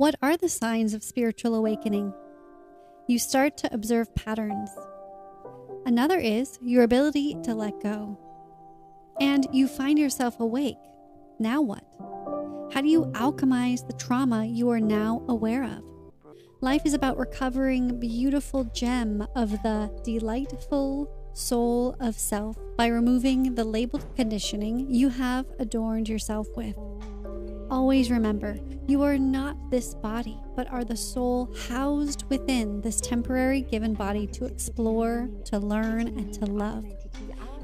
What are the signs of spiritual awakening? You start to observe patterns. Another is your ability to let go. And you find yourself awake. Now what? How do you alchemize the trauma you are now aware of? Life is about recovering the beautiful gem of the delightful soul of self by removing the labeled conditioning you have adorned yourself with. Always remember, you are not this body, but are the soul housed within this temporary given body to explore, to learn, and to love.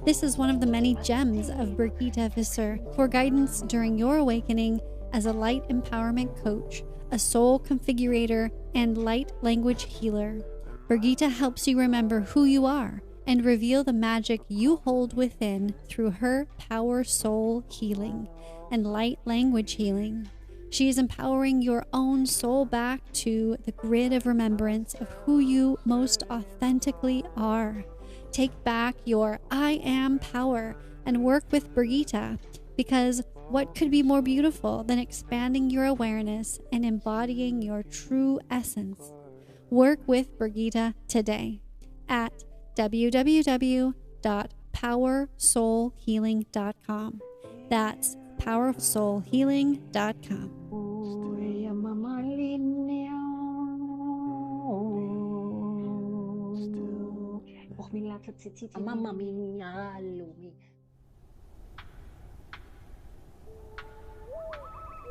This is one of the many gems of Brigitte Visser for guidance during your awakening as a light empowerment coach, a soul configurator, and light language healer. Brigitte helps you remember who you are and reveal the magic you hold within through her power soul healing and light language healing. She is empowering your own soul back to the grid of remembrance of who you most authentically are. Take back your I am power and work with Brigitte, because what could be more beautiful than expanding your awareness and embodying your true essence? Work with Brigitte today at www.powersoulhealing.com. That's powersoulhealing.com.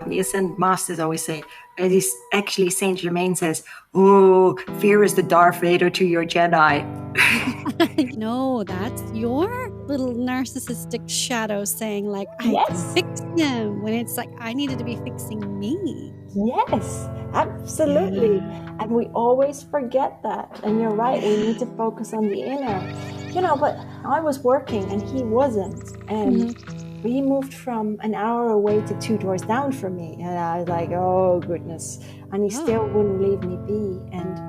The Ascended Masters always say, at least actually Saint Germain says, oh, fear is the Darth Vader to your Jedi. No, that's your little narcissistic shadow saying like, I can fix him, when it's like, I needed to be fixing me. Yes, absolutely. Yeah. And we always forget that. And you're right, we need to focus on the inner. But I was working and he wasn't. And we moved from an hour away to 2 doors down from me. And I was like, oh, goodness. And he still wouldn't leave me be. And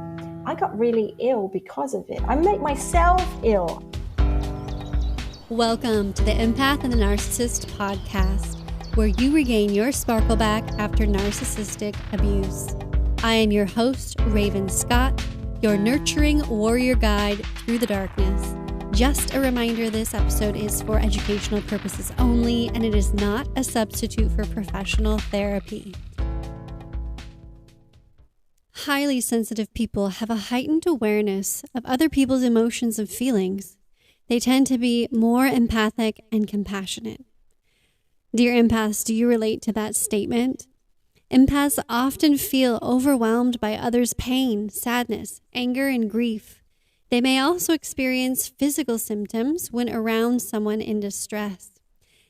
I got really ill because of it. I made myself ill. Welcome to the Empath and the Narcissist podcast, where you regain your sparkle back after narcissistic abuse. I am your host, Raven Scott, your nurturing warrior guide through the darkness. Just a reminder, this episode is for educational purposes only, and it is not a substitute for professional therapy. Highly sensitive people have a heightened awareness of other people's emotions and feelings. They tend to be more empathic and compassionate. Dear empaths, do you relate to that statement? Empaths often feel overwhelmed by others' pain, sadness, anger, and grief. They may also experience physical symptoms when around someone in distress.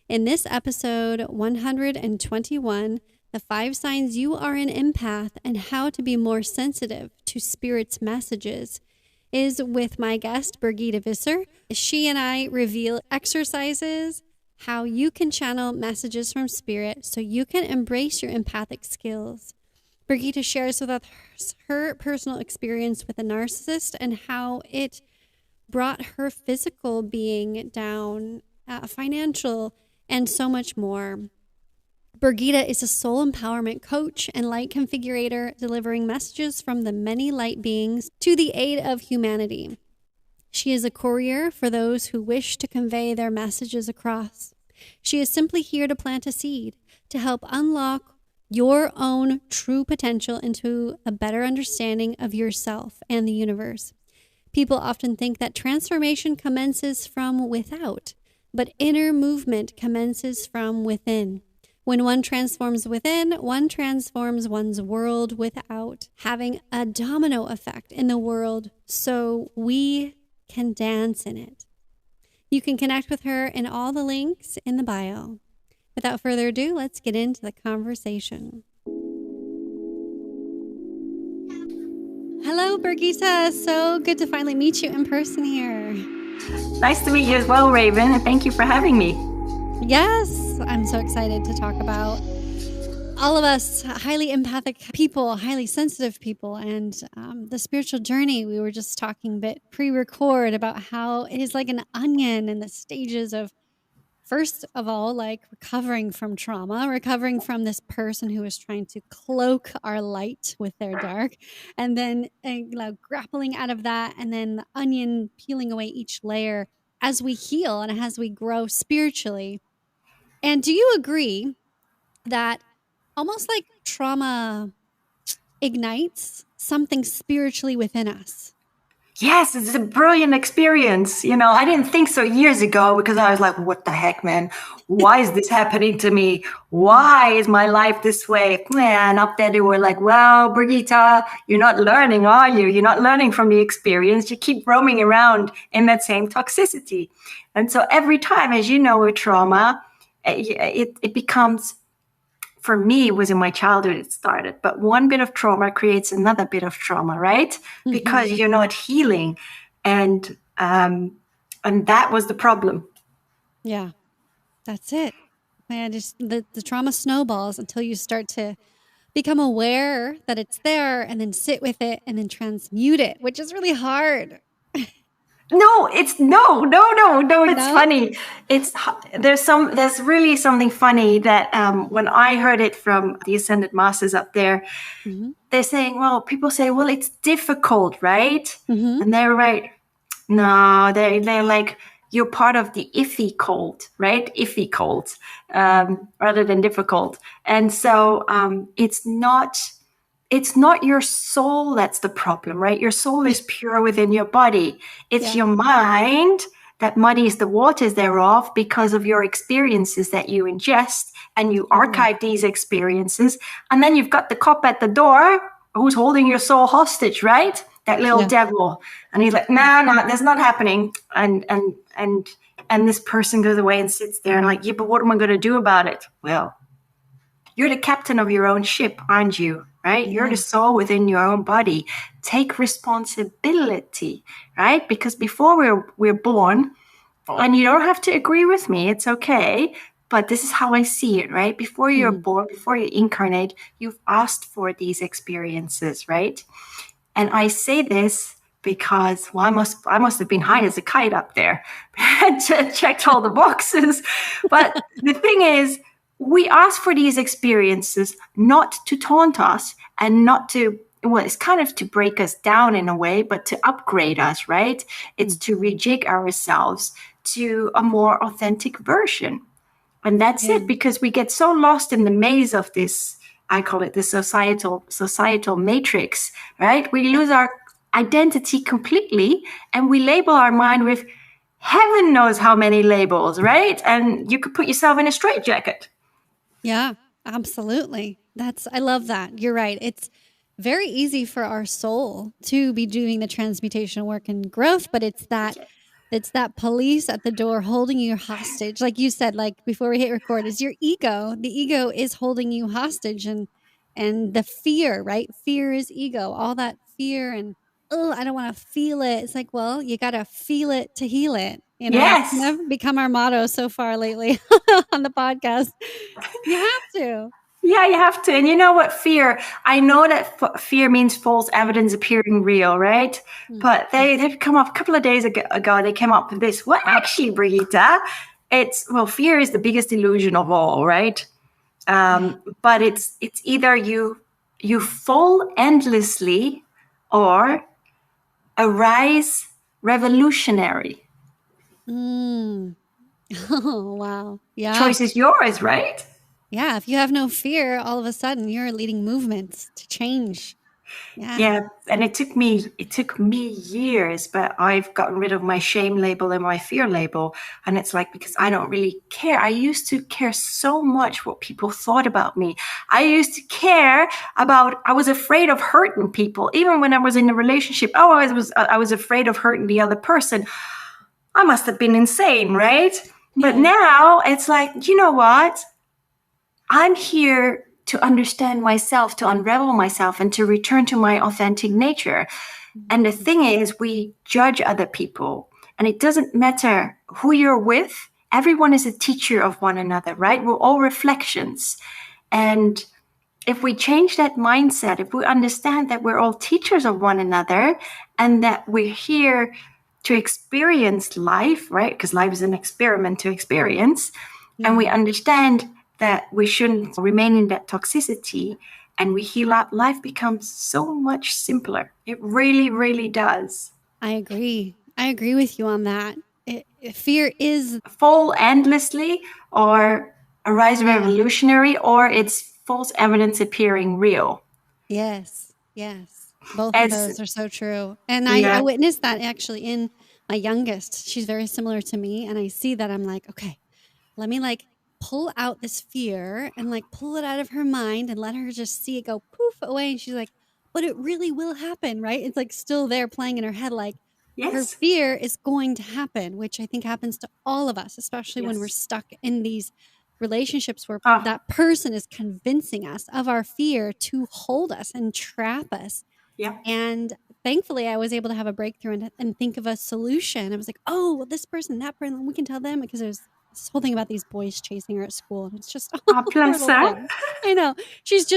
In this episode 121, the 5 signs you are an empath and how to be more sensitive to Spirit's messages, is with my guest, Brigitte Visser. She and I reveal exercises, how you can channel messages from Spirit so you can embrace your empathic skills. Brigitte shares with us her personal experience with a narcissist and how it brought her physical being down, financial, and so much more. Brigitte is a soul empowerment coach and light configurator, delivering messages from the many light beings to the aid of humanity. She is a courier for those who wish to convey their messages across. She is simply here to plant a seed, to help unlock your own true potential into a better understanding of yourself and the universe. People often think that transformation commences from without, but inner movement commences from within. When one transforms within, one transforms one's world without, having a domino effect in the world so we can dance in it. You can connect with her in all the links in the bio. Without further ado, let's get into the conversation. Hello, Brigitte. So good to finally meet you in person here. Nice to meet you as well, Raven, and thank you for having me. Yes, I'm so excited to talk about all of us highly empathic people, highly sensitive people, and the spiritual journey. We were just talking a bit pre-record about how it is like an onion and the stages of first of all, like recovering from trauma, recovering from this person who is trying to cloak our light with their dark, and then grappling out of that, and then the onion peeling away each layer as we heal and as we grow spiritually. And do you agree that almost like trauma ignites something spiritually within us? Yes, it's a brilliant experience. I didn't think so years ago because I was like, what the heck, man? Why is this happening to me? Why is my life this way? And up there they were like, well, Brigitte, you're not learning, are you? You're not learning from the experience. You keep roaming around in that same toxicity. And so every time, as you know, with trauma, it becomes, for me, it was in my childhood it started, but one bit of trauma creates another bit of trauma, right? Mm-hmm. Because you're not healing. And that was the problem. Yeah, that's it. Man, just the trauma snowballs until you start to become aware that it's there and then sit with it and then transmute it, which is really hard. No, it's no. It's funny. There's really something funny that when I heard it from the Ascended Masters up there, mm-hmm. they're saying, well, people say, well, it's difficult, right? Mm-hmm. And they're right. No, they're like, you're part of the iffy cult, right? Iffy cult, rather than difficult. And so it's not your soul that's the problem, right? Your soul is pure within your body. It's your mind that muddies the waters thereof because of your experiences that you ingest, and you archive these experiences. And then you've got the cop at the door who's holding your soul hostage, right? That little devil. And he's like, no, that's not happening. And this person goes away and sits there and like, yeah, but what am I going to do about it? Well, you're the captain of your own ship, aren't you? Right? You're the soul within your own body. Take responsibility, right? Because before we're born, and you don't have to agree with me, it's okay, but this is how I see it, right? Before you're born, before you incarnate, you've asked for these experiences, right? And I say this because, well, I must have been high as a kite up there and checked all the boxes. But the thing is, we ask for these experiences not to taunt us and not to, well, it's kind of to break us down in a way, but to upgrade us, right? It's to rejig ourselves to a more authentic version. And that's it, because we get so lost in the maze of this, I call it the societal matrix, right? We lose our identity completely and we label our mind with heaven knows how many labels, right? And you could put yourself in a straitjacket. Yeah, absolutely. I love that. You're right. It's very easy for our soul to be doing the transmutation work and growth, but it's that police at the door holding you hostage. Like you said, like before we hit record, is your ego. The ego is holding you hostage, and the fear, right? Fear is ego. All that fear and, oh, I don't want to feel it. It's like, well, you got to feel it to heal it. You know, yes. It's never become our motto so far lately on the podcast. You have to. Yeah, you have to. And you know what? Fear. I know that fear means false evidence appearing real, right? Mm-hmm. But they've come up a couple of days ago. They came up with this. Well, actually, Brigitte, fear is the biggest illusion of all, right? But it's either you fall endlessly or arise revolutionary. Oh, wow. Yeah. Choice is yours, right? Yeah. If you have no fear, all of a sudden you're leading movements to change. Yeah. Yeah. And it took me years, but I've gotten rid of my shame label and my fear label. And it's like, because I don't really care. I used to care so much what people thought about me. I used to care about, I was afraid of hurting people. Even when I was in a relationship, I was afraid of hurting the other person. I must have been insane, right? Yeah. But now it's like, you know what? I'm here to understand myself, to unravel myself, and to return to my authentic nature. And the thing is, we judge other people, and it doesn't matter who you're with. Everyone is a teacher of one another, right? We're all reflections. And if we change that mindset, if we understand that we're all teachers of one another and that we're here to experience life, right? Because life is an experiment to experience. And we understand that we shouldn't remain in that toxicity, and we heal up, life becomes so much simpler. It really, really does. I agree. I agree with you on that. Fear is fall endlessly, or arise revolutionary, or it's false evidence appearing real. Yes. Both of those are so true. And I witnessed that actually in my youngest. She's very similar to me. And I see that I'm like, okay, let me like pull out this fear and like pull it out of her mind and let her just see it go poof away. And she's like, but it really will happen, right? It's like still there playing in her head, like her fear is going to happen, which I think happens to all of us, especially when we're stuck in these relationships where that person is convincing us of our fear to hold us and trap us. Yeah. And thankfully, I was able to have a breakthrough and think of a solution. I was like, oh, well, this person, that person, we can tell them, because there's this whole thing about these boys chasing her at school. And it's just, bless her. I know. She's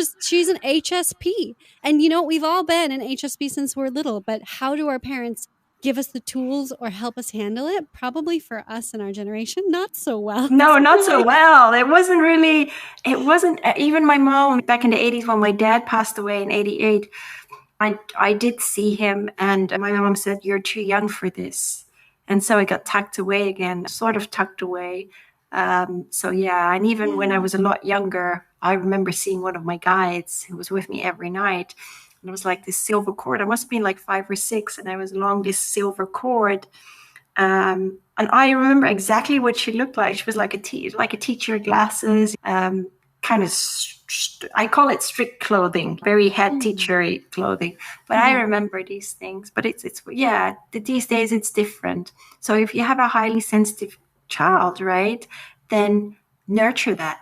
an HSP. And we've all been an HSP since we're little, but how do our parents give us the tools or help us handle it? Probably for us in our generation, not so well. No, not so well. It wasn't even my mom back in the 80s when my dad passed away in 88. I did see him, and my mom said, "You're too young for this." And so it got tucked away again, sort of tucked away. And even when I was a lot younger, I remember seeing one of my guides who was with me every night. And it was like this silver cord. I must have been like 5 or 6, and I was along this silver cord. And I remember exactly what she looked like. She was like a teacher, glasses, kind of, I call it strict clothing, very head teacher-y clothing. But I remember these things. But these days it's different. So if you have a highly sensitive child, right, then nurture that.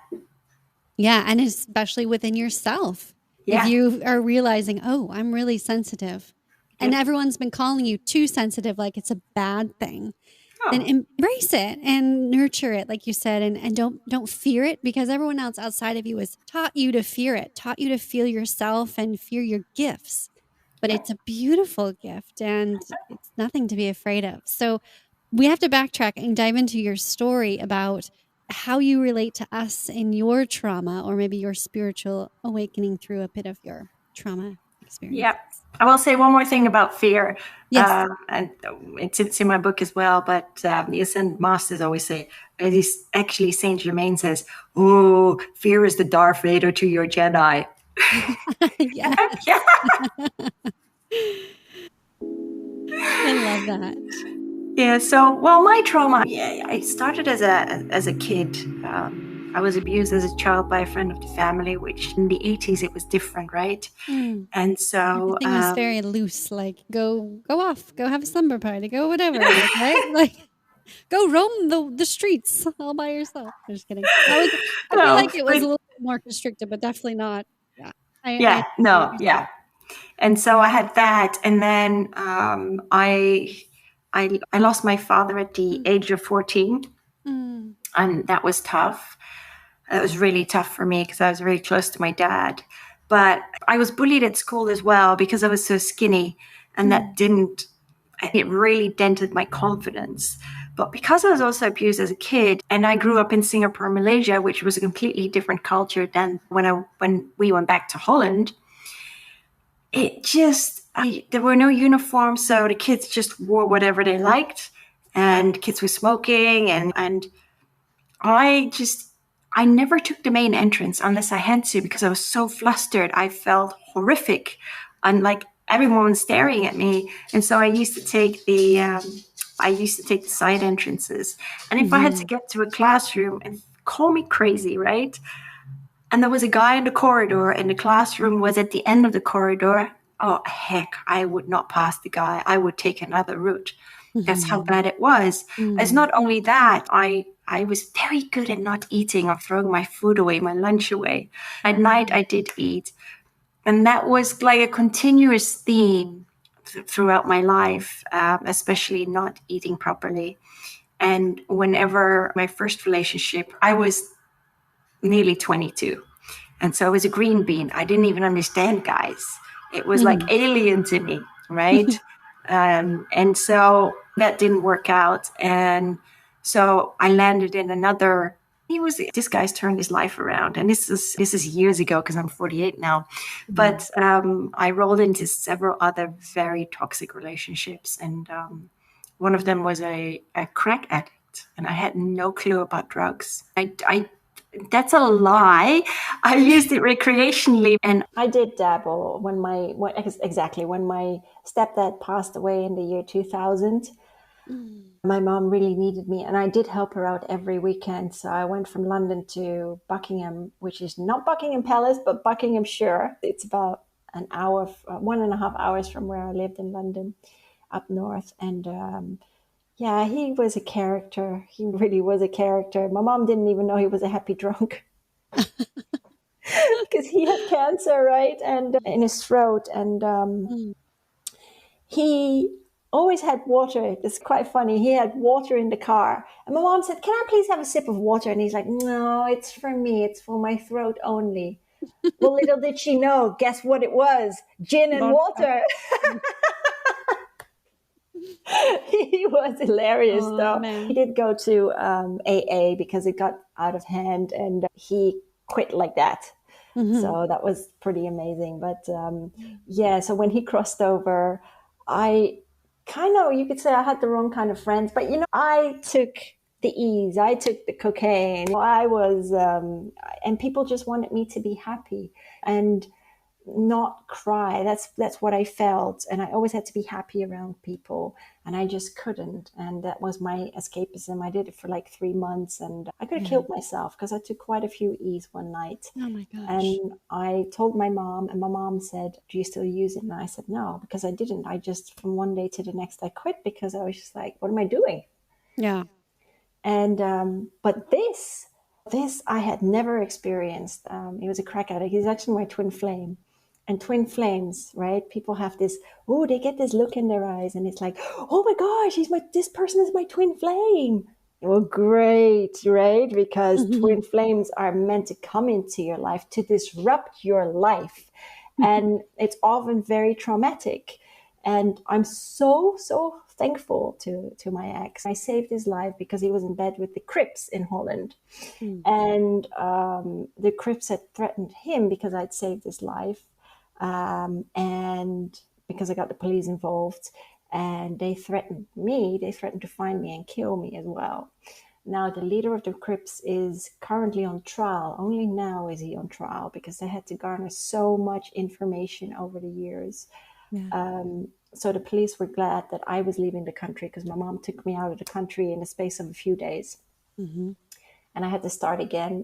Yeah, and especially within yourself. Yeah. If you are realizing, oh, I'm really sensitive, and everyone's been calling you too sensitive, like it's a bad thing, then embrace it and nurture it, like you said, and don't fear it, because everyone else outside of you has taught you to fear it, taught you to feel yourself and fear your gifts. But it's a beautiful gift, and it's nothing to be afraid of. So we have to backtrack and dive into your story about how you relate to us in your trauma, or maybe your spiritual awakening through a bit of your trauma experience. Yeah. I will say one more thing about fear. Yes. And it's in my book as well, but the Ascended Masters always say, actually Saint Germain says, oh, fear is the Darth Vader to your Jedi. Yeah. I love that. Yeah. So, my trauma, I started as a kid. I was abused as a child by a friend of the family, which in the 80s, it was different, right? And so everything was very loose, like go off, go have a slumber party, go whatever, right? Like go roam the streets all by yourself. I'm just kidding. I feel like it was a little bit more constricted, but definitely not. Yeah. And so I had that, and then I lost my father at the age of 14, and that was tough. It was really tough for me because I was really close to my dad. But I was bullied at school as well because I was so skinny, and it really dented my confidence. But because I was also abused as a kid, and I grew up in Singapore, Malaysia, which was a completely different culture than when we went back to Holland, there were no uniforms, so the kids just wore whatever they liked, and kids were smoking, and I never took the main entrance unless I had to, because I was so flustered. I felt horrific, and like everyone was staring at me. And so I used to take the side entrances. And if I had to get to a classroom, and call me crazy, right? And there was a guy in the corridor, and the classroom was at the end of the corridor. Oh, heck, I would not pass the guy. I would take another route. That's how bad it was. It's not only that, I was very good at not eating or throwing my food away, my lunch away. At night, I did eat. And that was like a continuous theme throughout my life, especially not eating properly. And whenever my first relationship, I was nearly 22. And so I was a green bean. I didn't even understand guys. It was like alien to me, right? And so that didn't work out. And so I landed in another. This guy's turned his life around, and this is years ago because I'm 48 now. But I rolled into several other very toxic relationships, and one of them was a crack addict, and I had no clue about drugs. I that's a lie. I used it recreationally, and I did dabble when my stepdad passed away in the year 2000. My mom really needed me, and I did help her out every weekend. So I went from London to Buckingham, which is not Buckingham Palace, but Buckinghamshire. It's about an hour, 1.5 hours from where I lived in London, up north. And yeah, he was a character. He really was a character. My mom didn't even know he was a happy drunk because he had cancer, right? And in his throat. And he always had water. It's quite funny. He had water in the car. And my mom said, "Can I please have a sip of water?" And he's like, "No, it's for me. It's for my throat only." Well, little did she know, guess what it was? Gin and water. He was hilarious, though. Man. He did go to AA because it got out of hand, and he quit like that. So that was pretty amazing. But yeah, so when he crossed over, I kind of, you could say I had the wrong kind of friends, but I took the ease, I took the cocaine. I was, and people just wanted me to be happy and not cry. That's what I felt. And I always had to be happy around people, and I just couldn't. And that was my escapism. I did it for like 3 months, and I could have killed myself because I took quite a few E's one night. Oh my gosh. And I told my mom, and my mom said, "Do you still use it?" And I said, "No," because I didn't. I just, from one day to the next, I quit because I was just like, what am I doing? Yeah. And, but this I had never experienced. He was a crack addict. He's actually my twin flame. And twin flames, right? People have this, they get this look in their eyes, and it's like, oh my gosh, this person is my twin flame. Well, great, right? Because twin flames are meant to come into your life to disrupt your life. And it's often very traumatic. And I'm so thankful to my ex. I saved his life because he was in bed with the Crips in Holland. And the Crips had threatened him because I'd saved his life. And because I got the police involved, and they threatened me, they threatened to find me and kill me as well. Now, the leader of the Crips is currently on trial. Only now is he on trial because they had to garner so much information over the years. Yeah. So the police were glad that I was leaving the country because my mom took me out of the country in the space of a few days. And I had to start again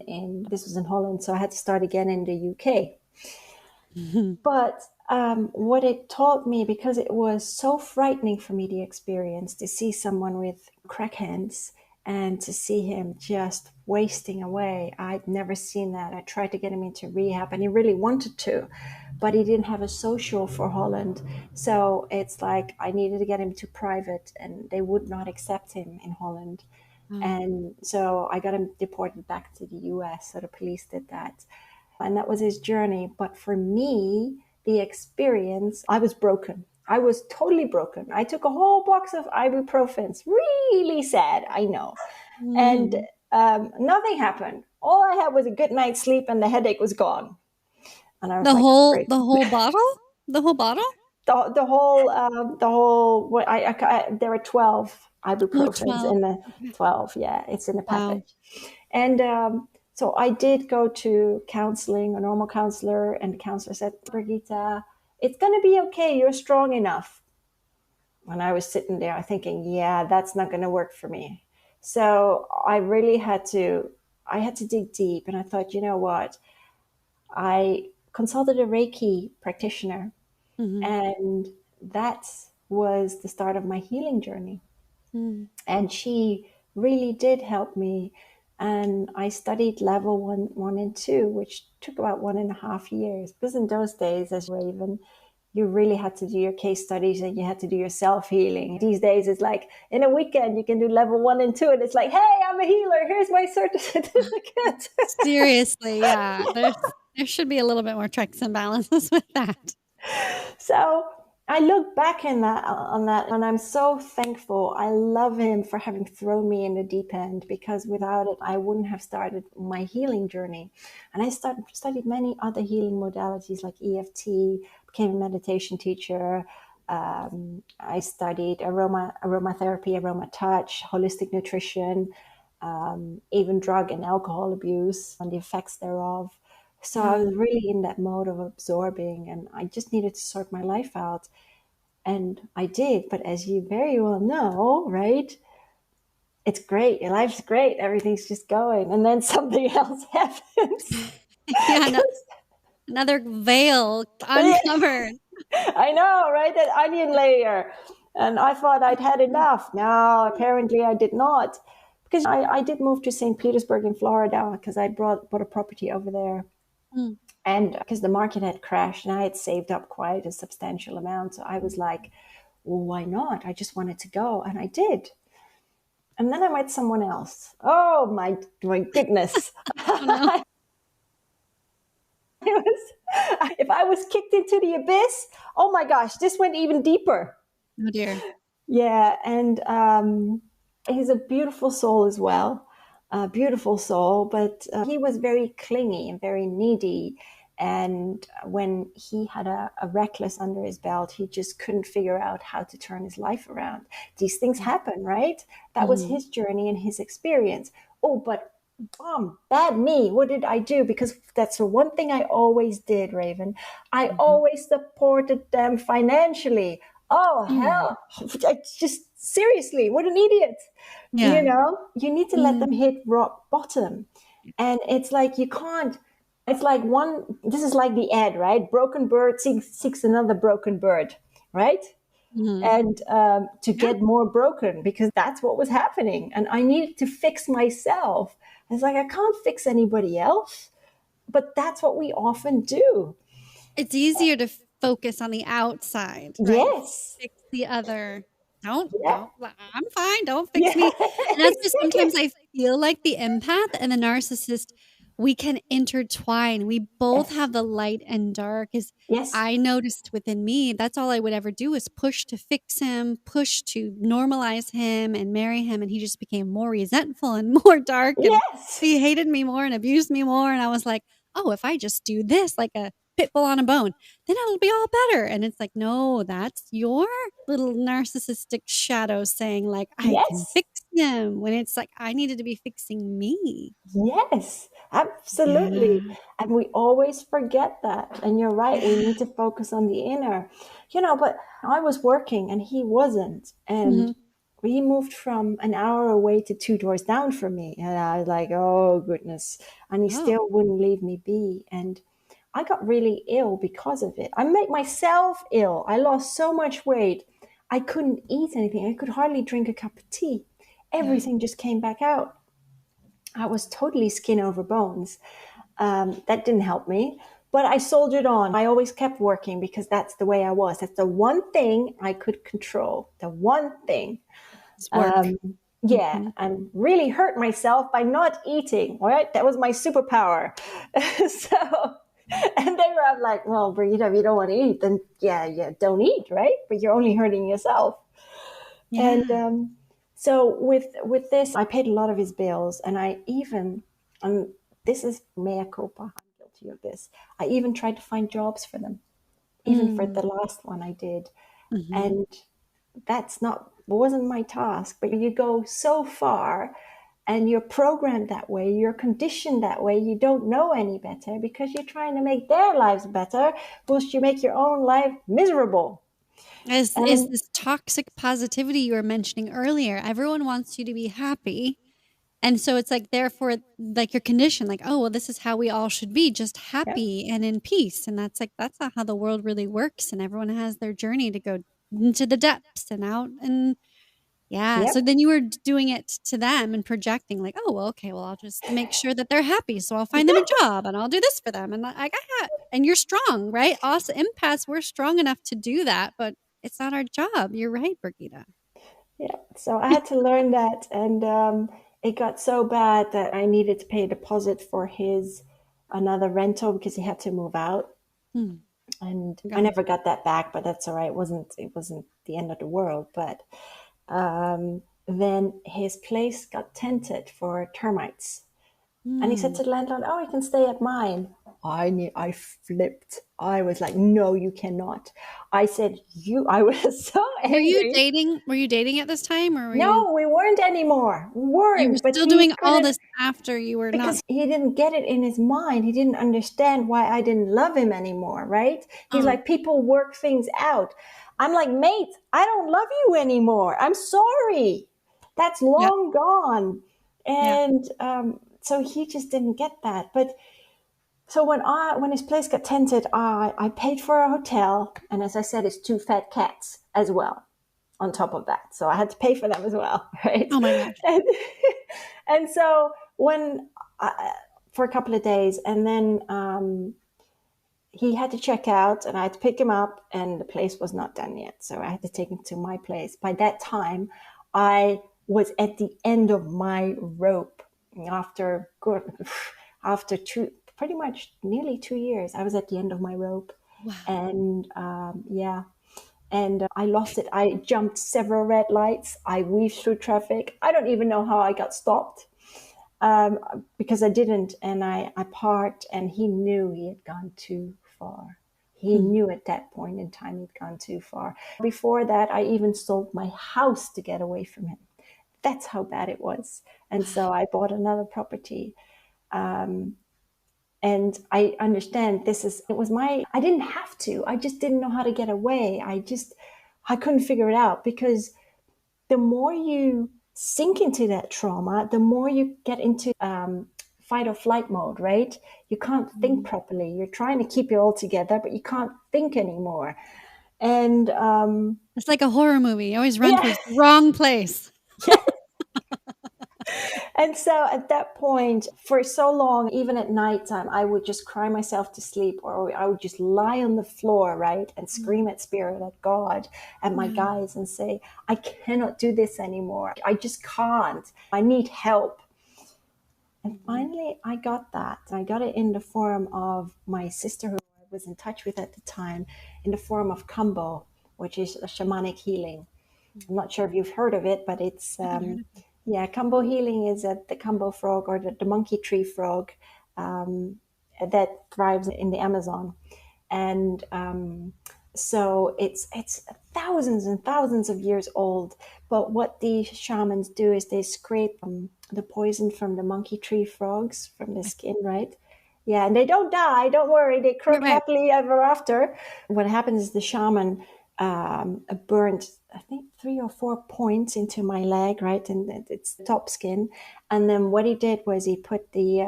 this was in Holland, so I had to start again in the UK. But what it taught me, because it was so frightening for me, the experience, to see someone with crack hands and to see him just wasting away. I'd never seen that. I tried to get him into rehab, and he really wanted to, but he didn't have a social for Holland. So it's like I needed to get him to private, and they would not accept him in Holland. And so I got him deported back to the US. So the police did that. And that was his journey. But for me, the experience, I was broken. I was totally broken. I took a whole box of ibuprofen. Really sad, I know. And nothing happened. All I had was a good night's sleep, and the headache was gone. And I was the whole bottle? The whole bottle? The whole. There were 12 ibuprofens in the 12. Yeah, it's in the package. Wow. And so I did go to counseling, a normal counselor, and the counselor said, "Brigitte, it's going to be okay. You're strong enough." And I was sitting there thinking, yeah, that's not going to work for me. So I really had to dig deep. And I thought, you know what? I consulted a Reiki practitioner, and that was the start of my healing journey. And she really did help me. And I studied level 1 and 2, which took about 1.5 years. Because in those days, as Raven, you really had to do your case studies and you had to do your self-healing. These days, it's like in a weekend, you can do level 1 and 2. And it's like, hey, I'm a healer. Here's my certificate. Seriously, yeah. There should be a little bit more checks and balances with that. So I look back on that, and I'm so thankful. I love him for having thrown me in the deep end, because without it, I wouldn't have started my healing journey. And I studied many other healing modalities like EFT, became a meditation teacher. I studied aromatherapy, aroma touch, holistic nutrition, even drug and alcohol abuse and the effects thereof. So I was really in that mode of absorbing, and I just needed to sort my life out. And I did. But as you very well know, right? It's great. Your life's great. Everything's just going. And then something else happens. Yeah, another veil uncovered. I know, right? That onion layer. And I thought I'd had enough. No, apparently I did not. Because I did move to St. Petersburg in Florida, because I bought a property over there. Mm. And because the market had crashed and I had saved up quite a substantial amount. So I was like, well, why not? I just wanted to go. And I did. And then I met someone else. Oh my goodness. Oh, no. If I was kicked into the abyss, oh my gosh, this went even deeper. Oh dear. Yeah, and he's a beautiful soul as well, a beautiful soul, but he was very clingy and very needy. And when he had a reckless under his belt, he just couldn't figure out how to turn his life around. These things happen, right? That was his journey and his experience. Oh, but bad me. What did I do? Because that's the one thing I always did, Raven. I always supported them financially. Oh, hell. I just seriously, what an idiot. Yeah. You know, you need to let them hit rock bottom. And it's like you can't. It's like this is like the ad, right? Broken bird seeks another broken bird, right? And to get more broken, because that's what was happening. And I needed to fix myself. It's like, I can't fix anybody else, but that's what we often do. It's easier to focus on the outside, right? Yes. Fix the other. Don't, Yeah. I'm fine. Don't fix Yeah. me. And that's just sometimes I feel like the empath and the narcissist, we can intertwine. We both Yes. have the light and dark. Yes. I noticed within me, that's all I would ever do is push to fix him, push to normalize him and marry him. And he just became more resentful and more dark. And Yes. he hated me more and abused me more. And I was like, oh, if I just do this like a pit bull on a bone, then it'll be all better. And it's like, no, that's your little narcissistic shadow saying like, I can Yes. fix him, when it's like, I needed to be fixing me. Yes, absolutely. Yeah. And we always forget that. And you're right, we need to focus on the inner. But I was working and he wasn't. And we moved from an hour away to 2 doors down from me. And I was like, oh, goodness. And he still wouldn't leave me be. And I got really ill because of it. I made myself ill. I lost so much weight. I couldn't eat anything. I could hardly drink a cup of tea. Everything just came back out. I was totally skin over bones. That didn't help me, but I soldiered on. I always kept working because that's the way I was. That's the one thing I could control. The one thing. It's work. And really hurt myself by not eating. Right? That was my superpower. And they were like, well, Brigitte, if you don't want to eat, then don't eat, right? But you're only hurting yourself. Yeah. And so with this, I paid a lot of his bills, and I even, this is mea culpa, I'm guilty of this. I even tried to find jobs for them, even for the last one I did. And wasn't my task, but you go so far and you're programmed that way, you're conditioned that way, you don't know any better because you're trying to make their lives better, whilst you make your own life miserable. Is this toxic positivity you were mentioning earlier? Everyone wants you to be happy. And so it's like, therefore, like you're conditioned, like, oh, well, this is how we all should be, just happy and in peace. And that's not how the world really works. And everyone has their journey to go into the depths and out. And so then you were doing it to them and projecting like, oh, well, okay, well, I'll just make sure that they're happy. So I'll find them a job and I'll do this for them. And and you're strong, right? Us empaths, we're strong enough to do that, but it's not our job. You're right, Brigitte. Yeah, so I had to learn that, and it got so bad that I needed to pay a deposit for another rental because he had to move out. And I never got that back, but that's all right. It wasn't the end of the world. But then his place got tented for termites. And he said to the landlord, "Oh, you can stay at mine." I flipped. I was like, "No, you cannot." I said, I was so angry. Were you dating at this time, or No, we weren't anymore. We weren't. You were but still he doing all couldn't- this after you were because not. he didn't get it in his mind. He didn't understand why I didn't love him anymore, right? He's like, people work things out. I'm like, mate, I don't love you anymore. I'm sorry. That's long gone. And so he just didn't get that. But so when his place got tented, I paid for a hotel. And as I said, it's 2 fat cats as well on top of that. So I had to pay for them as well, right? Oh my gosh. And so for a couple of days, and then he had to check out, and I had to pick him up, and the place was not done yet. So I had to take him to my place. By that time, I was at the end of my rope after pretty much nearly 2 years. I was at the end of my rope. Wow. And and I lost it. I jumped several red lights. I weaved through traffic. I don't even know how I got stopped because I didn't. And I parked, and he knew he had gone too far. He knew at that point in time he'd gone too far. Before that, I even sold my house to get away from him. That's how bad it was. And so I bought another property. And I understand I didn't have to. I just didn't know how to get away. I couldn't figure it out, because the more you sink into that trauma, the more you get into fight or flight mode, right? You can't think properly. You're trying to keep it all together, but you can't think anymore. And it's like a horror movie. You always run towards the wrong place. And so at that point, for so long, even at nighttime, I would just cry myself to sleep, or I would just lie on the floor, right, and scream at spirit, at God, at my guides, and say, I cannot do this anymore. I just can't. I need help. And finally, I got that. I got it in the form of my sister, who I was in touch with at the time, in the form of Kambo, which is a shamanic healing. I'm not sure if you've heard of it, but it's... Kambo healing is the Kambo frog, or the monkey tree frog that thrives in the Amazon. And so it's thousands and thousands of years old. But what the shamans do is they scrape the poison from the monkey tree frogs from the skin, right? Yeah, and they don't die. Don't worry. They croak happily ever after. What happens is the shaman burned, I think, 3 or 4 points into my leg, right? And it's the top skin. And then what he did was he put the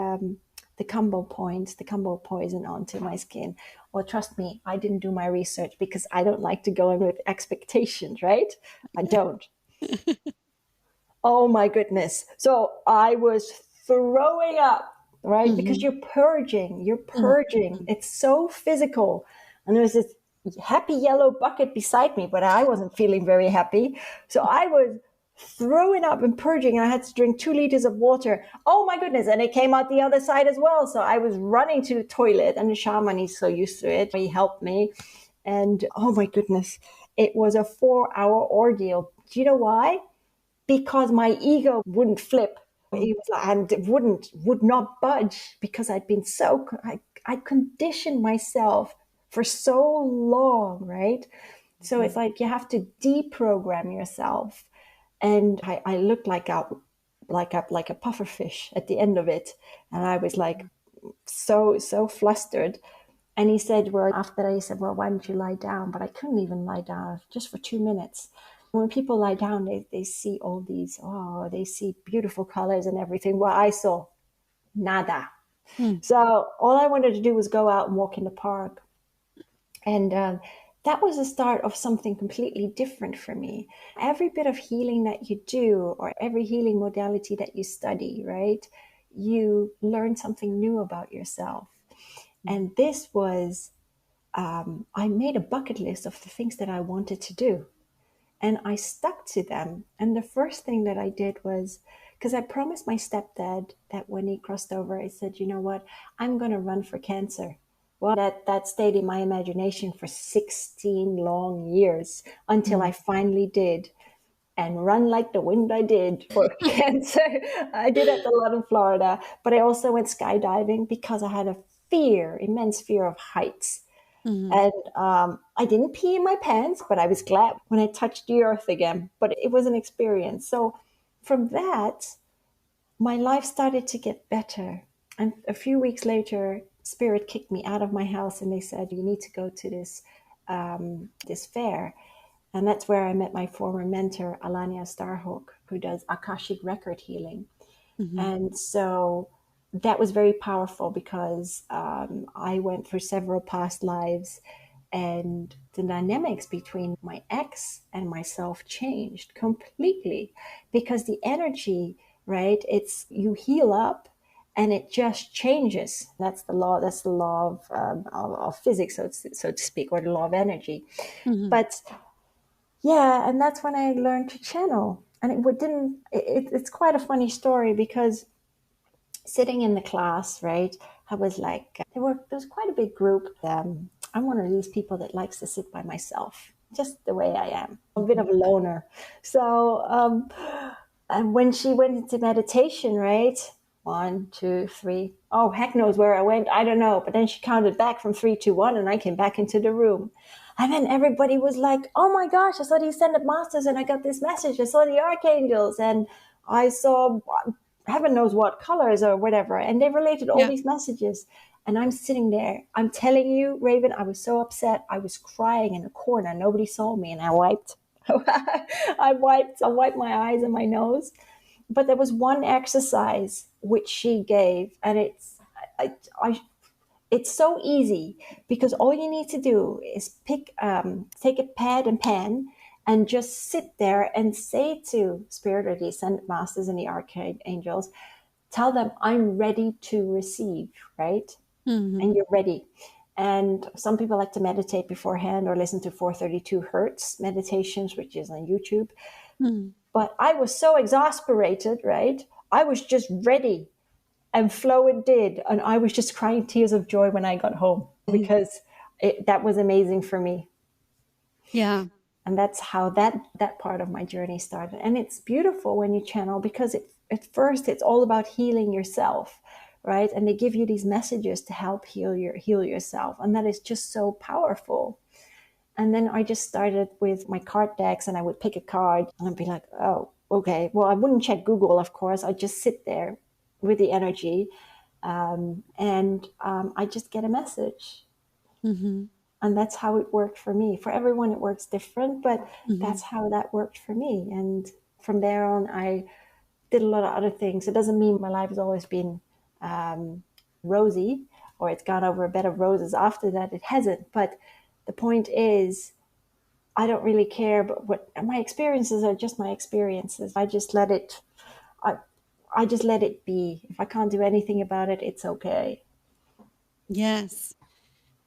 Kambo points, the Kambo poison onto my skin. Well, trust me, I didn't do my research, because I don't like to go in with expectations, right? I don't. Oh my goodness. So I was throwing up, right? Because you're purging. It's so physical. And there's this happy yellow bucket beside me, but I wasn't feeling very happy. So I was throwing up and purging, and I had to drink 2 liters of water. Oh my goodness. And it came out the other side as well. So I was running to the toilet, and the shaman, he's so used to it. He helped me. And oh my goodness, it was a 4-hour ordeal. Do you know why? Because my ego wouldn't flip. It was like, and would not budge, because I'd been I conditioned myself for so long, right? So it's like you have to deprogram yourself. And I looked like a puffer fish at the end of it. And I was like so flustered. And he said, after that, he said, well, why don't you lie down? But I couldn't even lie down just for 2 minutes. When people lie down, they see all these, they see beautiful colors and everything. Well, I saw nada. So all I wanted to do was go out and walk in the park. And that was the start of something completely different for me. Every bit of healing that you do, or every healing modality that you study, right, you learn something new about yourself. And this was, I made a bucket list of the things that I wanted to do. And I stuck to them. And the first thing that I did was, because I promised my stepdad that when he crossed over, I said, you know what, I'm going to run for cancer. Well, that stayed in my imagination for 16 long years until I finally did. And run like the wind I did for cancer. I did it a lot in Florida, but I also went skydiving because I had a immense fear of heights. And I didn't pee in my pants, but I was glad when I touched the earth again. But it was an experience. So from that, my life started to get better. And a few weeks later, Spirit kicked me out of my house and they said, you need to go to this fair. And that's where I met my former mentor, Alania Starhawk, who does Akashic record healing. And so that was very powerful because I went through several past lives and the dynamics between my ex and myself changed completely because the energy, right? It's you heal up and it just changes. That's the law. That's the law of physics, so to speak, or the law of energy. But yeah, and that's when I learned to channel. And it's quite a funny story because sitting in the class, right, I was like, there was quite a big group. I'm one of these people that likes to sit by myself, just the way I am. I'm a bit of a loner. So, and when she went into meditation, right, 1, 2, 3, oh, heck knows where I went. I don't know. But then she counted back from 3, 2, 1, and I came back into the room. And then everybody was like, oh my gosh, I saw the Ascended Masters and I got this message. I saw the Archangels and I saw heaven knows what colors or whatever. And they related all these messages. And I'm sitting there. I'm telling you, Raven, I was so upset. I was crying in a corner. Nobody saw me. And I wiped. I wiped my eyes and my nose. But there was one exercise which she gave. And it's so easy because all you need to do is take a pad and pen and just sit there and say to Spirit or the Ascended Masters and the Archangels, tell them I'm ready to receive, right? And you're ready. And some people like to meditate beforehand or listen to 432 Hertz meditations, which is on YouTube. But I was so exasperated, right? I was just ready. And flow it did. And I was just crying tears of joy when I got home because that was amazing for me. Yeah. And that's how that part of my journey started. And it's beautiful when you channel because at first it's all about healing yourself, right? And they give you these messages to help heal yourself. And that is just so powerful. And then I just started with my card decks and I would pick a card and I'd be like, oh, okay. Well, I wouldn't check Google, of course. I'd just sit there with the energy and I just get a message. And that's how it worked for me. For everyone, it works different, but that's how that worked for me. And from there on, I did a lot of other things. It doesn't mean my life has always been rosy or it's gone over a bed of roses after that. It hasn't. But the point is, I don't really care. But what my experiences are just my experiences. I just let it be. If I can't do anything about it, it's okay. Yes.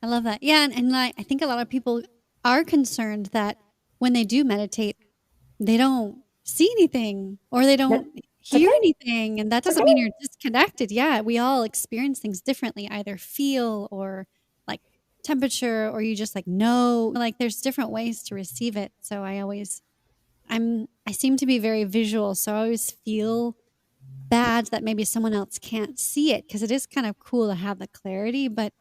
I love that. Yeah. And I think a lot of people are concerned that when they do meditate, they don't see anything or they don't hear anything. And that doesn't mean you're disconnected. Yeah. We all experience things differently, either feel or like temperature, or you just like know, like there's different ways to receive it. So I seem to be very visual. So I always feel bad that maybe someone else can't see it because it is kind of cool to have the clarity, but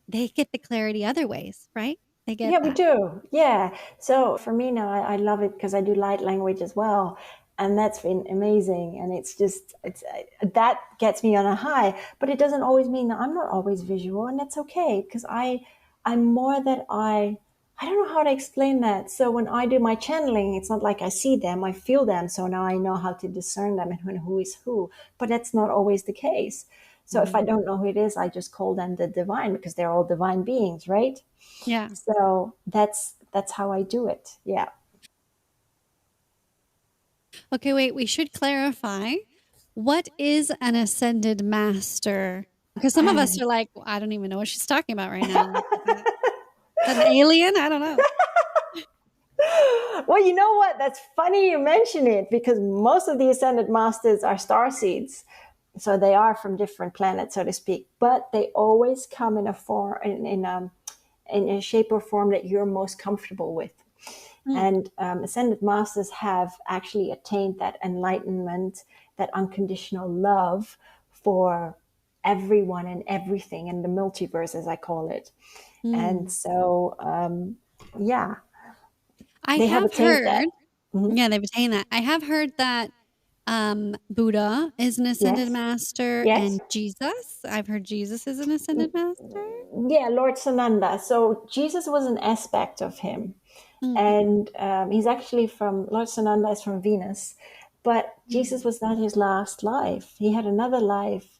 they get the clarity other ways, right? They get we do. Yeah. So for me now, I love it because I do light language as well. And that's been amazing. And it's that gets me on a high, but it doesn't always mean that I'm not always visual, and that's okay. Because I'm more that I don't know how to explain that. So when I do my channeling, it's not like I see them, I feel them. So now I know how to discern them and who is who, but that's not always the case. So if I don't know who it is, I just call them the divine because they're all divine beings, right? Yeah. So that's how I do it. Yeah. Okay, wait, we should clarify. What is an ascended master? Because some of us are like, well, I don't even know what she's talking about right now. Is that an alien? I don't know. Well, you know what? That's funny you mention it because most of the ascended masters are starseeds. So they are from different planets, so to speak, but they always come in a form, in a shape or form that you're most comfortable with. And ascended masters have actually attained that enlightenment, that unconditional love for everyone and everything in the multiverse, as I call it. And so, I they have have attained heard. that. Yeah, they've attained that. I have heard that Buddha is an ascended Yes. master, Yes. and Jesus. I've heard Jesus is an ascended master. Yeah, Lord Sananda. So Jesus was an aspect of him. And he's actually Lord Sananda is from Venus, but Jesus was not his last life. He had another life.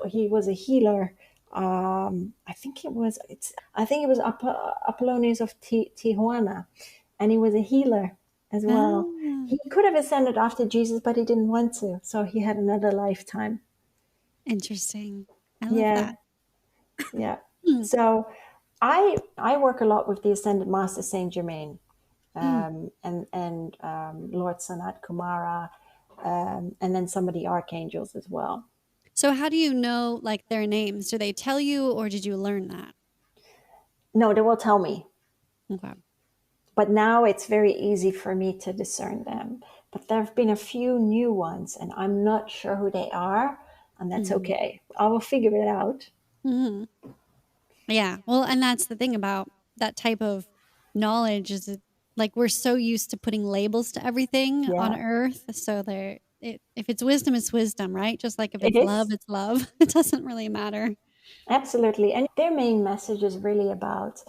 He was a healer. I think it was Apollonius of Tijuana, and he was a healer as well. He could have ascended after Jesus, but he didn't want to, so he had another lifetime. Interesting. I love that. Yeah. So I work a lot with the Ascended Master Saint Germain, and Lord Sanat Kumara, and then some of the archangels as well. So how do you know like their names? Do they tell you, or did you learn that? No, they will tell me. Okay. But now it's very easy for me to discern them. But there have been a few new ones, and I'm not sure who they are, and that's okay. I will figure it out. Yeah. Well, and that's the thing about that type of knowledge is like we're so used to putting labels to everything on Earth. So if it's wisdom, it's wisdom, right? Just like if it's love, it's love. It doesn't really matter. Absolutely. And their main message is really about,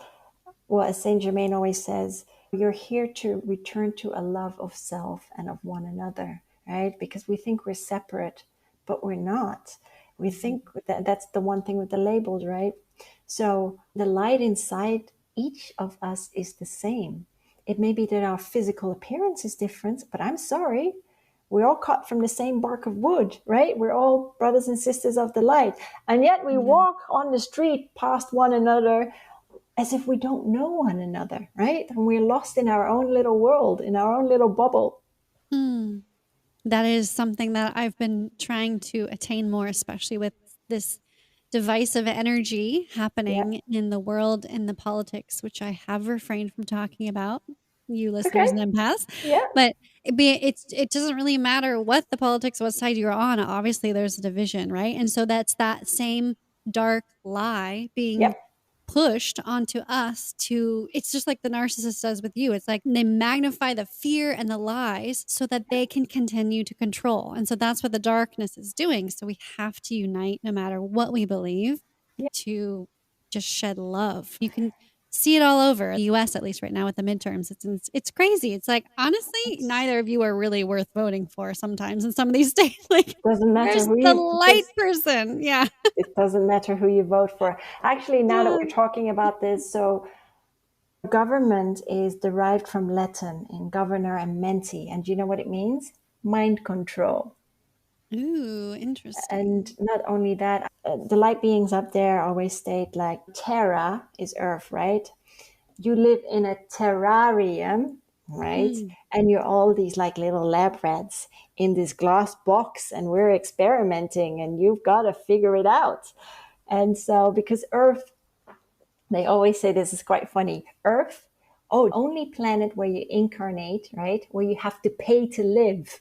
well, as Saint Germain always says, you're here to return to a love of self and of one another, right? Because we think we're separate, but we're not. We think that's the one thing with the labels, right? So the light inside each of us is the same. It may be that our physical appearance is different, but I'm sorry, we're all cut from the same bark of wood, right? We're all brothers and sisters of the light. And yet we walk on the street past one another as if we don't know one another, right? And we're lost in our own little world, in our own little bubble. That is something that I've been trying to attain more, especially with this divisive energy happening in the world and the politics, which I have refrained from talking about, you listeners and empaths. But it doesn't really matter what the politics, what side you're on. Obviously, there's a division, right? And so that's that same dark lie being pushed onto us it's just like the narcissist does with you. It's like they magnify the fear and the lies so that they can continue to control. And so that's what the darkness is doing. So we have to unite no matter what we believe to just shed love. You can see it all over the US, at least right now with the midterms. It's crazy. It's like, honestly, neither of you are really worth voting for sometimes in some of these states. Like, doesn't matter where's who the light person? Yeah. It doesn't matter who you vote for. Actually, now that we're talking about this, so government is derived from Latin in governor and menti. And do you know what it means? Mind control. Ooh, interesting. And not only that, the light beings up there always state like terra is earth, right? You live in a terrarium, right? And you're all these like little lab rats in this glass box, and we're experimenting, and you've got to figure it out. And so, because Earth, they always say, this is quite funny, Earth, only planet where you incarnate, right? Where you have to pay to live.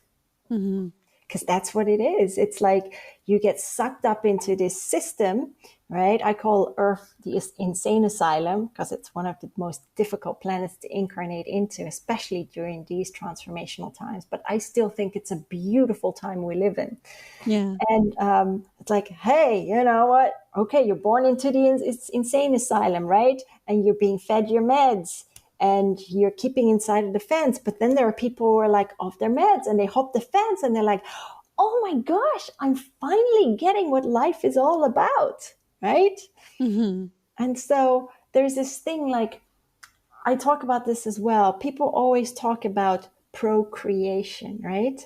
Because that's what it is. It's like you get sucked up into this system, right? I call Earth the insane asylum because it's one of the most difficult planets to incarnate into, especially during these transformational times. But I still think it's a beautiful time we live in. Yeah. And it's like, hey, you know what? Okay, you're born into the insane asylum, right? And you're being fed your meds. And you're keeping inside of the fence. But then there are people who are like off their meds and they hop the fence and they're like, oh my gosh, I'm finally getting what life is all about, right? And so there's this thing like, I talk about this as well. People always talk about procreation, right?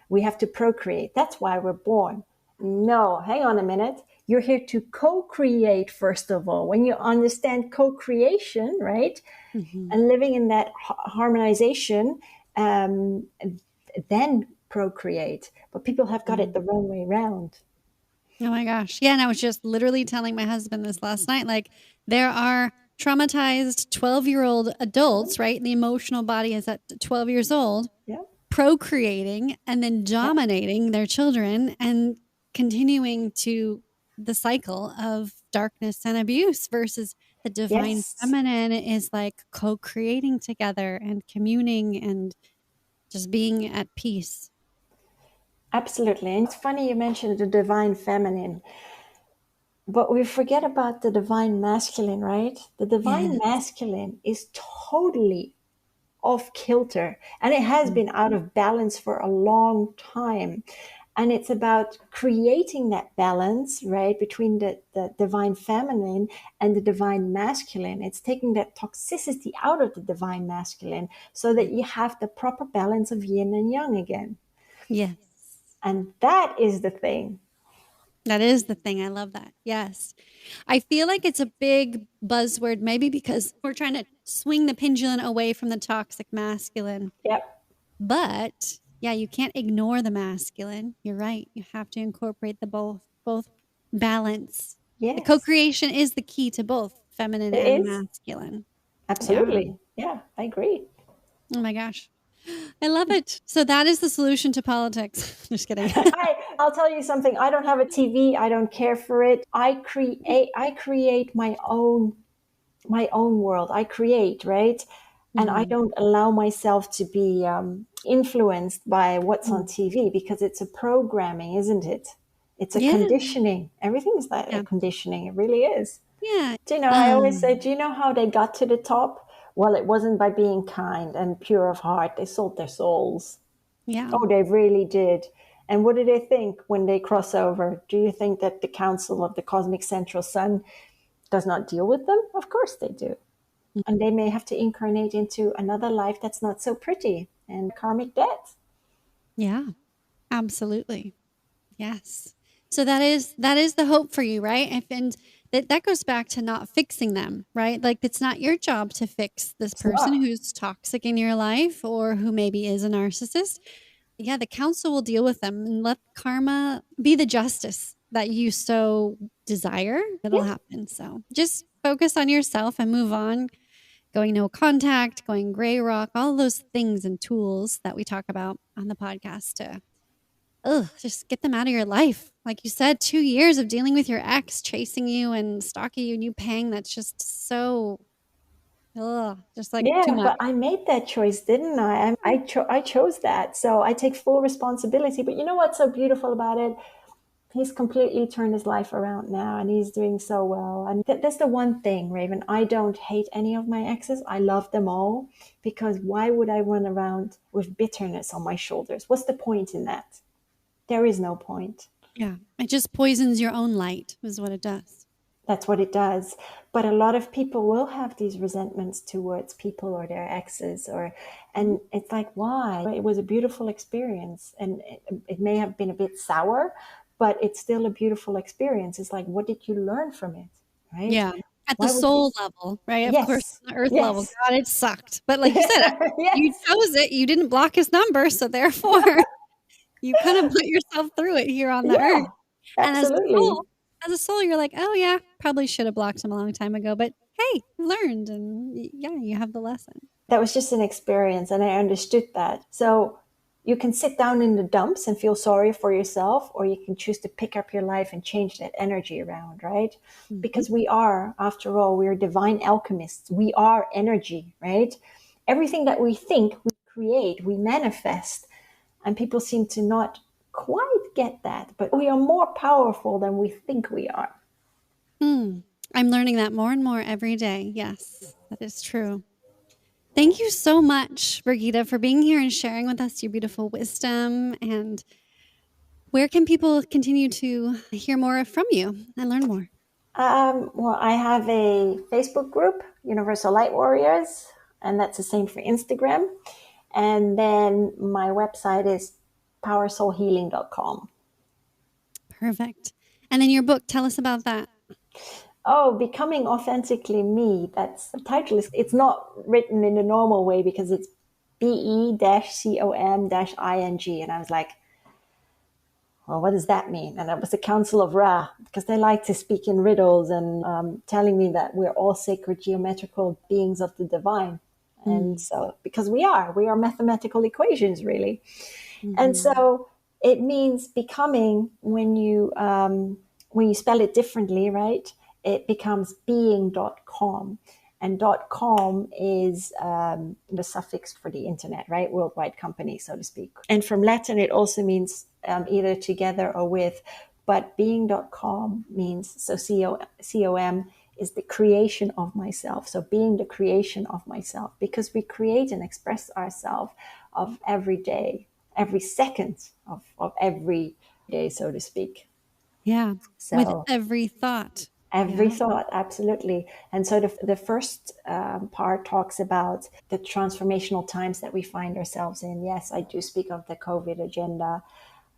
We have to procreate. That's why we're born. No, hang on a minute. You're here to co-create, first of all. When you understand co-creation, right? And living in that harmonization, then procreate. But people have got it the wrong way around. Oh my gosh. Yeah. And I was just literally telling my husband this last night. Like, there are traumatized 12-year-old adults, right? The emotional body is at 12 years old, procreating and then dominating their children and continuing to the cycle of darkness and abuse, versus the divine feminine is like co-creating together and communing and just being at peace. Absolutely. And it's funny you mentioned the divine feminine, but we forget about the divine masculine, right? The divine masculine is totally off kilter, and it has been out of balance for a long time. And it's about creating that balance, right, between the divine feminine and the divine masculine. It's taking that toxicity out of the divine masculine so that you have the proper balance of yin and yang again. Yes. And that is the thing. That is the thing. I love that. Yes. I feel like it's a big buzzword, maybe because we're trying to swing the pendulum away from the toxic masculine. Yep. But yeah, you can't ignore the masculine. You're right. You have to incorporate the both balance. Yes. The co-creation is the key to both feminine and masculine. Absolutely. Yeah, I agree. Oh my gosh. I love it. So that is the solution to politics. Just kidding. I'll tell you something. I don't have a TV. I don't care for it. I create my own world. I create, right? And I don't allow myself to be influenced by what's on TV, because it's a programming, isn't it? It's a conditioning. Everything is like a conditioning. It really is. Yeah. Do you know, I always say, do you know how they got to the top? Well, it wasn't by being kind and pure of heart. They sold their souls. Yeah. Oh, they really did. And what do they think when they cross over? Do you think that the Council of the Cosmic Central Sun does not deal with them? Of course they do. And they may have to incarnate into another life that's not so pretty, and karmic debt. Yeah, absolutely. Yes. So that is the hope for you, right? And that goes back to not fixing them, right? Like, it's not your job to fix this person who's toxic in your life or who maybe is a narcissist. Yeah, the council will deal with them, and let karma be the justice that you so desire. It'll happen. So just focus on yourself and move on. Going no contact, going gray rock, all those things and tools that we talk about on the podcast to just get them out of your life. Like you said, 2 years of dealing with your ex chasing you and stalking you and you paying, that's just so, just like too much. But I made that choice, didn't I? I chose that. So I take full responsibility. But you know what's so beautiful about it? He's completely turned his life around now, and he's doing so well. And that's the one thing, Raven. I don't hate any of my exes. I love them all, because why would I run around with bitterness on my shoulders? What's the point in that? There is no point. Yeah, it just poisons your own light is what it does. That's what it does. But a lot of people will have these resentments towards people or their exes, and it's like, why? It was a beautiful experience, and it may have been a bit sour, but it's still a beautiful experience. It's like, what did you learn from it? Right? Yeah. At the soul level, right? Of course, on the earth level. God, it sucked. But like you said, you chose it. You didn't block his number. So therefore, you kind of put yourself through it here on the earth. Absolutely. And as a soul, you're like, oh yeah, probably should have blocked him a long time ago. But hey, you learned, and you have the lesson. That was just an experience, and I understood that. So you can sit down in the dumps and feel sorry for yourself, or you can choose to pick up your life and change that energy around, right? Mm-hmm. Because we are, after all, we're divine alchemists. We are energy, right? Everything that we think, we create, we manifest. And people seem to not quite get that, but we are more powerful than we think we are. I'm learning that more and more every day. Yes, that is true. Thank you so much, Birgitta, for being here and sharing with us your beautiful wisdom. And where can people continue to hear more from you and learn more? Well, I have a Facebook group, Universal Light Warriors, and that's the same for Instagram. And then my website is powersoulhealing.com. Perfect. And then your book, tell us about that. Oh, Becoming Authentically Me. That's the title. It's not written in the normal way because it's BE-COM-ING. And I was like, well, what does that mean? And it was the Council of Ra, because they like to speak in riddles and telling me that we're all sacred geometrical beings of the divine. And so, because we are mathematical equations, really. And so it means becoming, when you spell it differently, right? It becomes being.com. And .com is the suffix for the internet, right? Worldwide company, so to speak. And from Latin, it also means either together or with. But being.com means, so COM is the creation of myself. So being the creation of myself, because we create and express ourselves of every day, every second of every day, so to speak. Yeah. So with every thought. Every thought, absolutely. And so the first part talks about the transformational times that we find ourselves in. Yes, I do speak of the COVID agenda.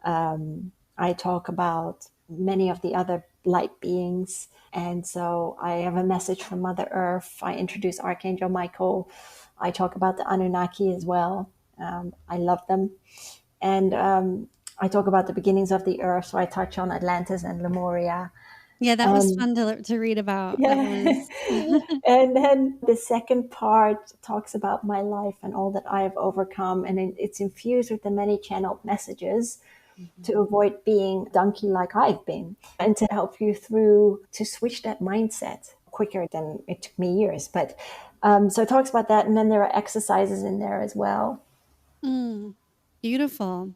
I talk about many of the other light beings. And so I have a message from Mother Earth. I introduce Archangel Michael. I talk about the Anunnaki as well. I love them. And I talk about the beginnings of the earth. So I touch on Atlantis and Lemuria. Yeah, that was fun to read about. Yeah. That was... And then the second part talks about my life and all that I have overcome. And it's infused with the many channeled messages to avoid being donkey like I've been, and to help you through to switch that mindset quicker than it took me years. But so it talks about that. And then there are exercises in there as well. Beautiful.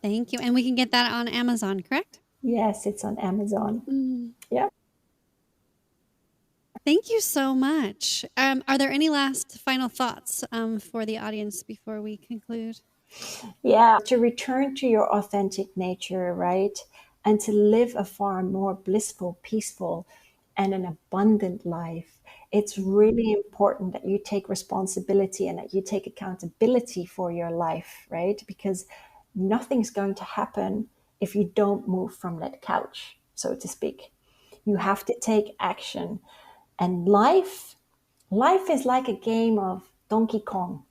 Thank you. And we can get that on Amazon, correct? Yes, it's on Amazon. Yeah. Thank you so much. Are there any last final thoughts for the audience before we conclude? Yeah, to return to your authentic nature, right? And to live a far more blissful, peaceful, and an abundant life. It's really important that you take responsibility and that you take accountability for your life, right? Because nothing's going to happen if you don't move from that couch, so to speak. You have to take action. And life is like a game of Donkey Kong,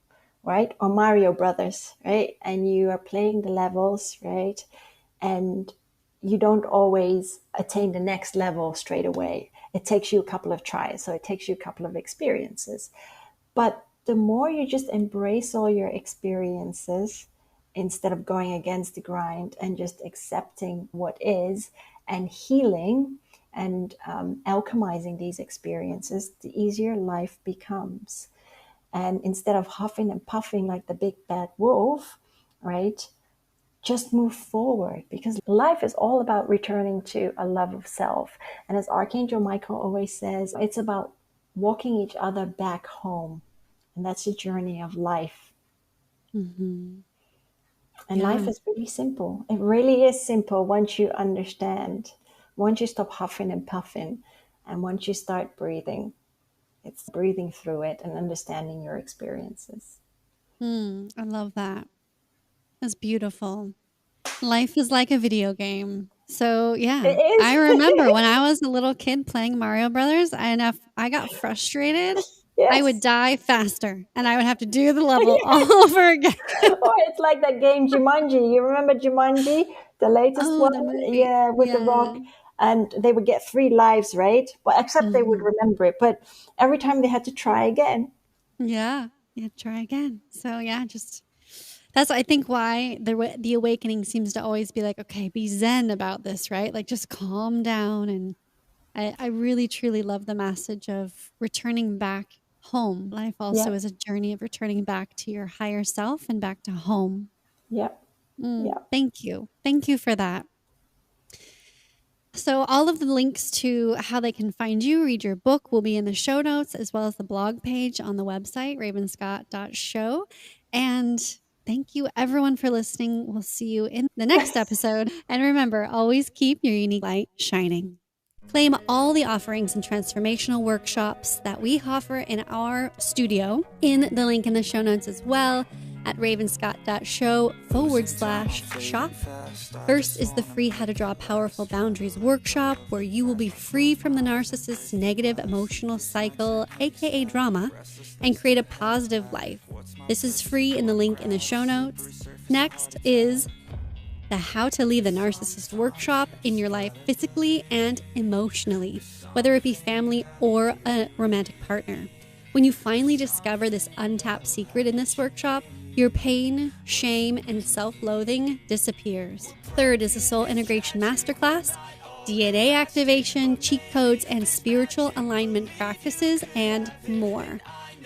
right? Or Mario Brothers, right? And you are playing the levels, right? And you don't always attain the next level straight away. It takes you a couple of tries, so it takes you a couple of experiences. But the more you just embrace all your experiences instead of going against the grind and just accepting what is and healing and alchemizing these experiences, the easier life becomes. And instead of huffing and puffing like the big bad wolf, right, just move forward, because life is all about returning to a love of self. And as Archangel Michael always says, it's about walking each other back home. And that's the journey of life. And life is really simple. It really is simple once you understand, once you stop huffing and puffing, and once you start breathing. It's breathing through it and understanding your experiences. I love that. That's beautiful. Life is like a video game. So yeah, It is. I remember when I was a little kid playing Mario Brothers, and if I got frustrated, I would die faster, and I would have to do the level all over again. Or it's like that game Jumanji. You remember Jumanji, the latest one? Yeah, with the rock. And they would get 3 lives, right? Well, except they would remember it. But every time they had to try again. Yeah, try again. So yeah, that's, I think, why the awakening seems to always be like, okay, be zen about this, right? Like, just calm down. And I really, truly love the message of returning back home. Life also is a journey of returning back to your higher self and back to home. Thank you. Thank you for that. So all of the links to how they can find you, read your book, will be in the show notes, as well as the blog page on the website, ravenscott.show. And thank you, everyone, for listening. We'll see you in the next episode. And remember, always keep your unique light shining. Claim all the offerings and transformational workshops that we offer in our studio in the link in the show notes as well at ravenscott.show/shop. First is the free How to Draw Powerful Boundaries workshop, where you will be free from the narcissist's negative emotional cycle, aka drama, and create a positive life. This is free in the link in the show notes. Next is the How to Leave the Narcissist workshop in your life physically and emotionally, whether it be family or a romantic partner. When you finally discover this untapped secret in this workshop, your pain, shame, and self-loathing disappears. Third is the Soul Integration Masterclass, DNA activation, cheat codes, and spiritual alignment practices, and more.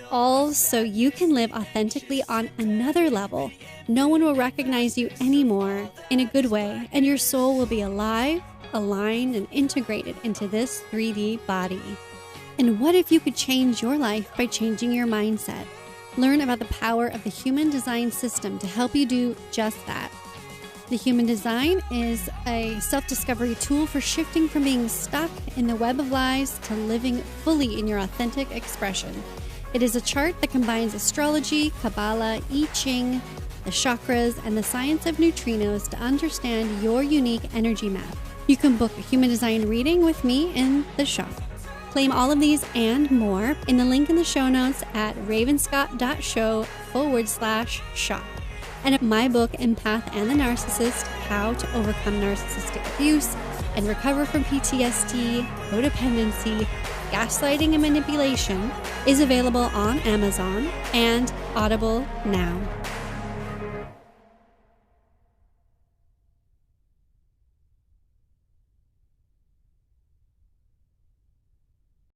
All so you can live authentically on another level. No one will recognize you anymore in a good way, and your soul will be alive, aligned, and integrated into this 3D body. And what if you could change your life by changing your mindset? Learn about the power of the Human Design System to help you do just that. The Human Design is a self-discovery tool for shifting from being stuck in the web of lies to living fully in your authentic expression. It is a chart that combines astrology, Kabbalah, I Ching, the chakras, and the science of neutrinos to understand your unique energy map. You can book a Human Design reading with me in the shop. Claim all of these and more in the link in the show notes at ravenscott.show/shop. And at my book, Empath and the Narcissist, How to Overcome Narcissistic Abuse and Recover from PTSD, Codependency, Gaslighting, and Manipulation, is available on Amazon and Audible now.